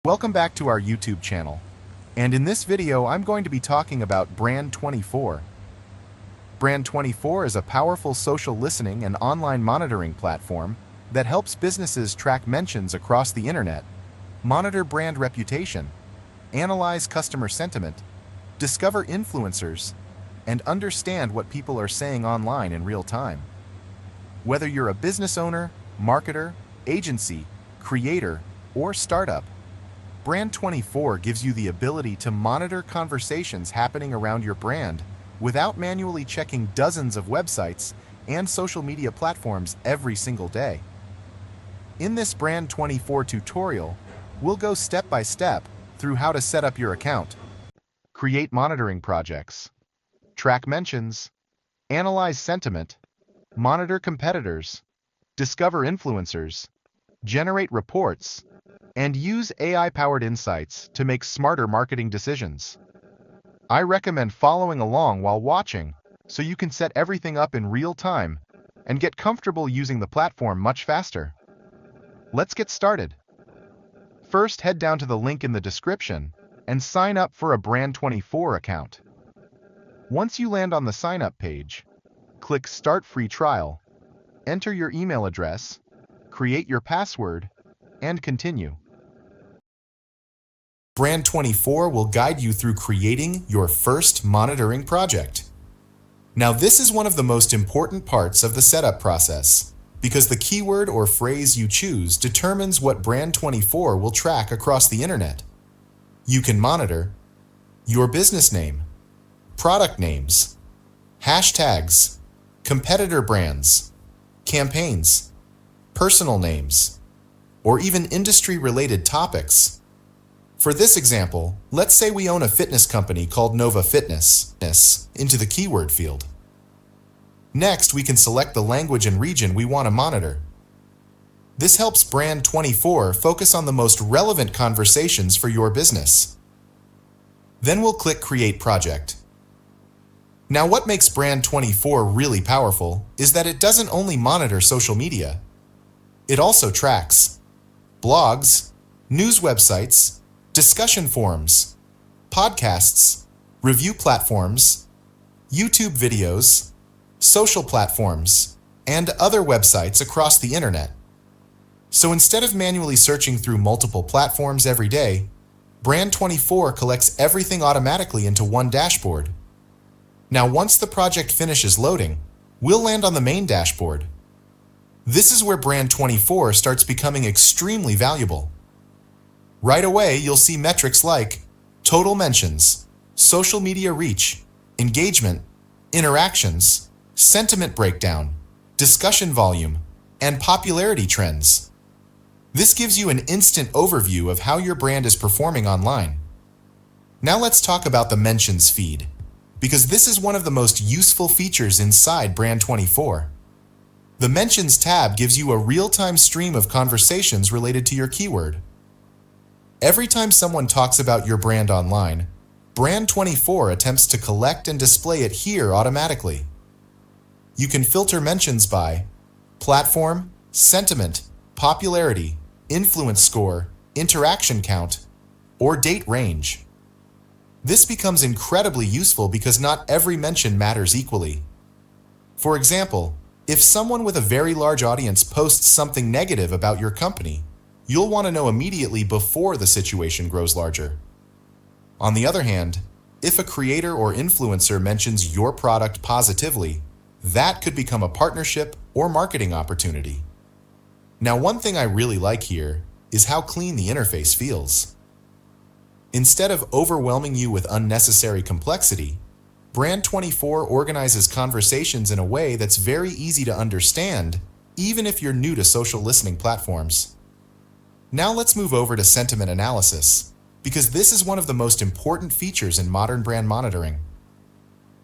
Welcome back to our YouTube channel, and in this video I'm going to be talking about Brand24. Brand24 is a powerful social listening and online monitoring platform that helps businesses track mentions across the internet, monitor brand reputation, analyze customer sentiment, discover influencers, and understand what people are saying online in real time. Whether you're a business owner, marketer, agency, creator, or startup, Brand24 gives you the ability to monitor conversations happening around your brand without manually checking dozens of websites and social media platforms every single day. In this Brand24 tutorial, we'll go step by step through how to set up your account, create monitoring projects, track mentions, analyze sentiment, monitor competitors, discover influencers, generate reports, and use AI-powered insights to make smarter marketing decisions. I recommend following along while watching so you can set everything up in real time and get comfortable using the platform much faster. Let's get started. First, head down to the link in the description and sign up for a Brand24 account. Once you land on the sign-up page, click Start Free Trial, enter your email address, create your password, and continue. Brand24 will guide you through creating your first monitoring project. Now, this is one of the most important parts of the setup process, because the keyword or phrase you choose determines what Brand24 will track across the internet. You can monitor your business name, product names, hashtags, competitor brands, campaigns, personal names, or even industry-related topics. For this example, let's say we own a fitness company called Nova Fitness into the keyword field. Next, we can select the language and region we want to monitor. This helps Brand24 focus on the most relevant conversations for your business. Then we'll click Create Project. Now, what makes Brand24 really powerful is that it doesn't only monitor social media. It also tracks blogs, news websites, discussion forums, podcasts, review platforms, YouTube videos, social platforms, and other websites across the internet. So instead of manually searching through multiple platforms every day, Brand24 collects everything automatically into one dashboard. Now, once the project finishes loading, we'll land on the main dashboard. This is where Brand24 starts becoming extremely valuable. Right away, you'll see metrics like total mentions, social media reach, engagement, interactions, sentiment breakdown, discussion volume, and popularity trends. This gives you an instant overview of how your brand is performing online. Now let's talk about the mentions feed, because this is one of the most useful features inside Brand24. The Mentions tab gives you a real-time stream of conversations related to your keyword. Every time someone talks about your brand online, Brand24 attempts to collect and display it here automatically. You can filter mentions by platform, sentiment, popularity, influence score, interaction count, or date range. This becomes incredibly useful because not every mention matters equally. For example, if someone with a very large audience posts something negative about your company, you'll want to know immediately before the situation grows larger. On the other hand, if a creator or influencer mentions your product positively, that could become a partnership or marketing opportunity. Now, one thing I really like here is how clean the interface feels. Instead of overwhelming you with unnecessary complexity, Brand24 organizes conversations in a way that's very easy to understand, even if you're new to social listening platforms. Now let's move over to sentiment analysis, because this is one of the most important features in modern brand monitoring.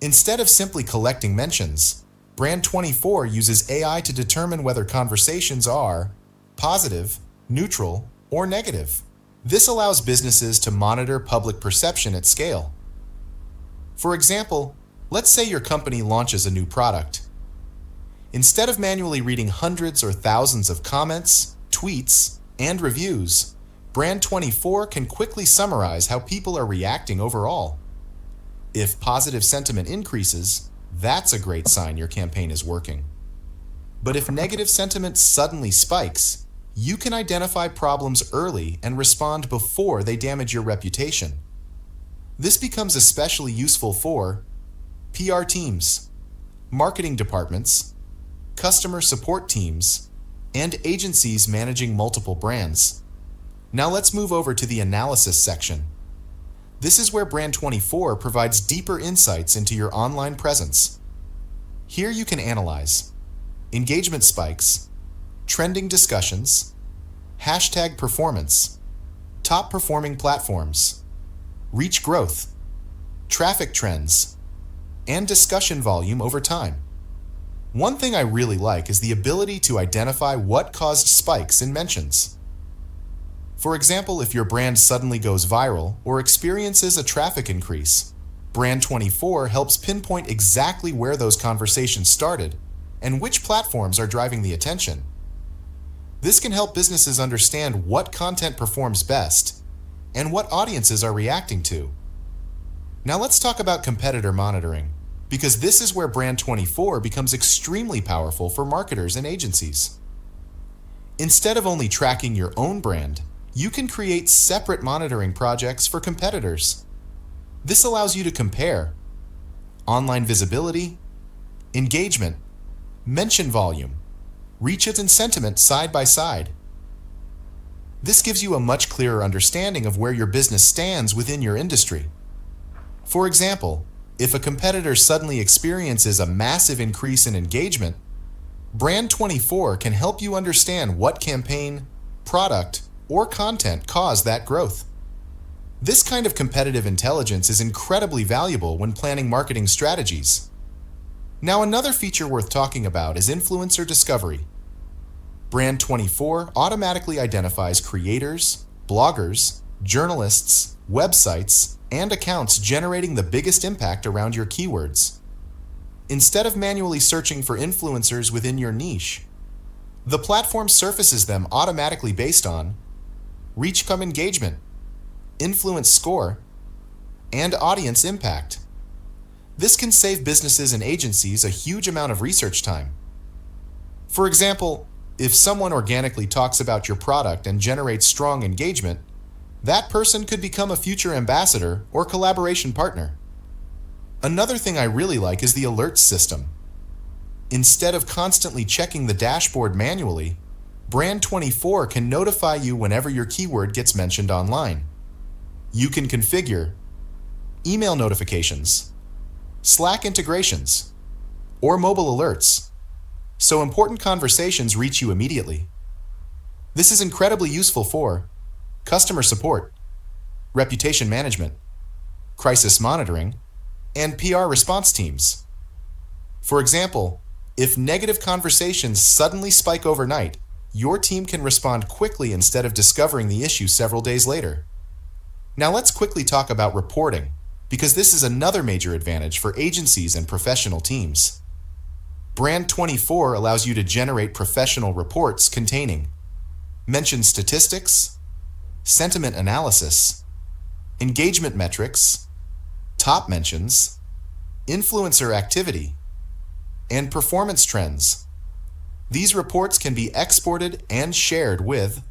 Instead of simply collecting mentions, Brand24 uses AI to determine whether conversations are positive, neutral, or negative. This allows businesses to monitor public perception at scale. For example, let's say your company launches a new product. Instead of manually reading hundreds or thousands of comments, tweets, and reviews, Brand24 can quickly summarize how people are reacting overall. If positive sentiment increases, that's a great sign your campaign is working. But if negative sentiment suddenly spikes, you can identify problems early and respond before they damage your reputation. This becomes especially useful for PR teams, marketing departments, customer support teams, and agencies managing multiple brands. Now let's move over to the analysis section. This is where Brand24 provides deeper insights into your online presence. Here you can analyze engagement spikes, trending discussions, hashtag performance, top performing platforms, reach growth, traffic trends, and discussion volume over time. One thing I really like is the ability to identify what caused spikes in mentions. For example, if your brand suddenly goes viral or experiences a traffic increase, Brand24 helps pinpoint exactly where those conversations started and which platforms are driving the attention. This can help businesses understand what content performs best and what audiences are reacting to. Now let's talk about competitor monitoring, because this is where Brand24 becomes extremely powerful for marketers and agencies. Instead of only tracking your own brand, you can create separate monitoring projects for competitors. This allows you to compare online visibility, engagement, mention volume, reach and sentiment side by side. This gives you a much clearer understanding of where your business stands within your industry. For example, if a competitor suddenly experiences a massive increase in engagement, Brand24 can help you understand what campaign, product, or content caused that growth. This kind of competitive intelligence is incredibly valuable when planning marketing strategies. Now, another feature worth talking about is influencer discovery. Brand24 automatically identifies creators, bloggers, journalists, websites, and accounts generating the biggest impact around your keywords. Instead of manually searching for influencers within your niche, the platform surfaces them automatically based on reach come engagement, influence score, and audience impact. This can save businesses and agencies a huge amount of research time. For example, if someone organically talks about your product and generates strong engagement, that person could become a future ambassador or collaboration partner. Another thing I really like is the alerts system. Instead of constantly checking the dashboard manually, Brand24 can notify you whenever your keyword gets mentioned online. You can configure email notifications, Slack integrations, or mobile alerts, so important conversations reach you immediately. This is incredibly useful for customer support, reputation management, crisis monitoring, and PR response teams. For example, if negative conversations suddenly spike overnight, your team can respond quickly instead of discovering the issue several days later. Now let's quickly talk about reporting, because this is another major advantage for agencies and professional teams. Brand24 allows you to generate professional reports containing mention statistics, sentiment analysis, engagement metrics, top mentions, influencer activity, and performance trends. These reports can be exported and shared with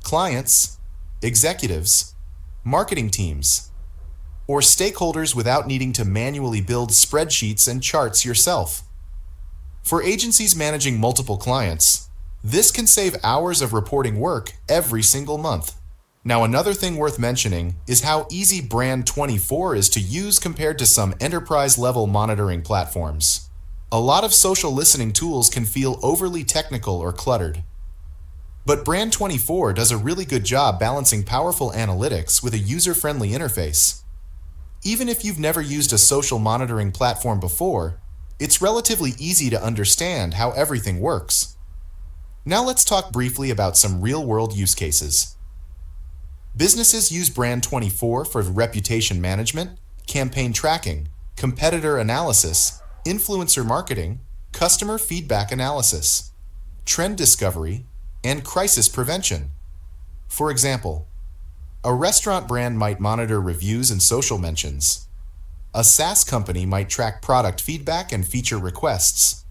clients, executives, marketing teams, or stakeholders without needing to manually build spreadsheets and charts yourself. For agencies managing multiple clients, this can save hours of reporting work every single month. Now, another thing worth mentioning is how easy Brand24 is to use compared to some enterprise-level monitoring platforms. A lot of social listening tools can feel overly technical or cluttered. But Brand24 does a really good job balancing powerful analytics with a user-friendly interface. Even if you've never used a social monitoring platform before, it's relatively easy to understand how everything works. Now let's talk briefly about some real-world use cases. Businesses use Brand24 for reputation management, campaign tracking, competitor analysis, influencer marketing, customer feedback analysis, trend discovery, and crisis prevention. For example, a restaurant brand might monitor reviews and social mentions. A SaaS company might track product feedback and feature requests.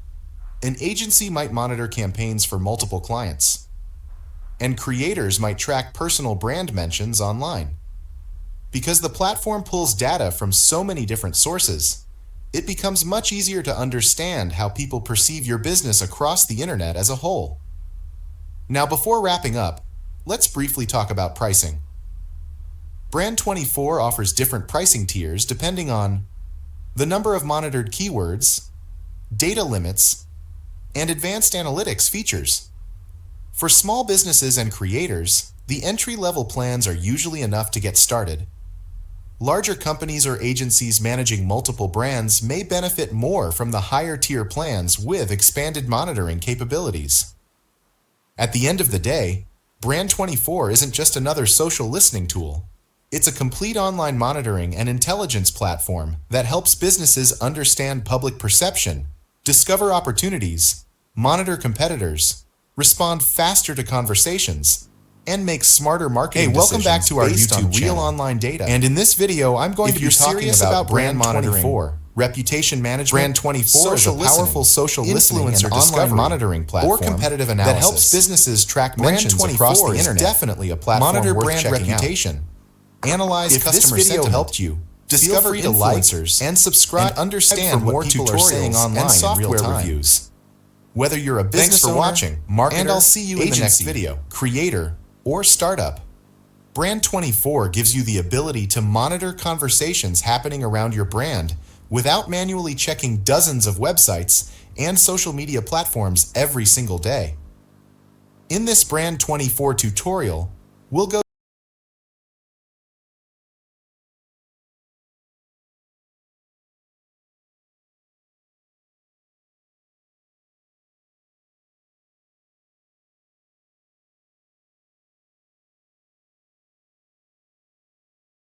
An agency might monitor campaigns for multiple clients. And creators might track personal brand mentions online. Because the platform pulls data from so many different sources, it becomes much easier to understand how people perceive your business across the internet as a whole. Now, before wrapping up, let's briefly talk about pricing. Brand24 offers different pricing tiers depending on the number of monitored keywords, data limits, and advanced analytics features. For small businesses and creators, the entry-level plans are usually enough to get started. Larger companies or agencies managing multiple brands may benefit more from the higher-tier plans with expanded monitoring capabilities. At the end of the day, Brand24 isn't just another social listening tool. It's a complete online monitoring and intelligence platform that helps businesses understand public perception, discover opportunities, monitor competitors, respond faster to conversations, and make smarter marketing decisions. Hey, welcome back to our YouTube channel, Real Online Data. And in this video, I'm going to be talking about brand monitoring, reputation management. Brand24 is a powerful social listening and online monitoring platform or competitive analysis that helps businesses track mentions across the internet. Definitely a platform monitor worth brand reputation. Analyze customer sentiment. If this video helped you, discover influencers and subscribe and understand what people are saying online and software reviews. Whether you're a business owner, watching, marketer, and I'll see you in the next video, creator, or startup, Brand24 gives you the ability to monitor conversations happening around your brand without manually checking dozens of websites and social media platforms every single day. In this Brand24 tutorial, we'll go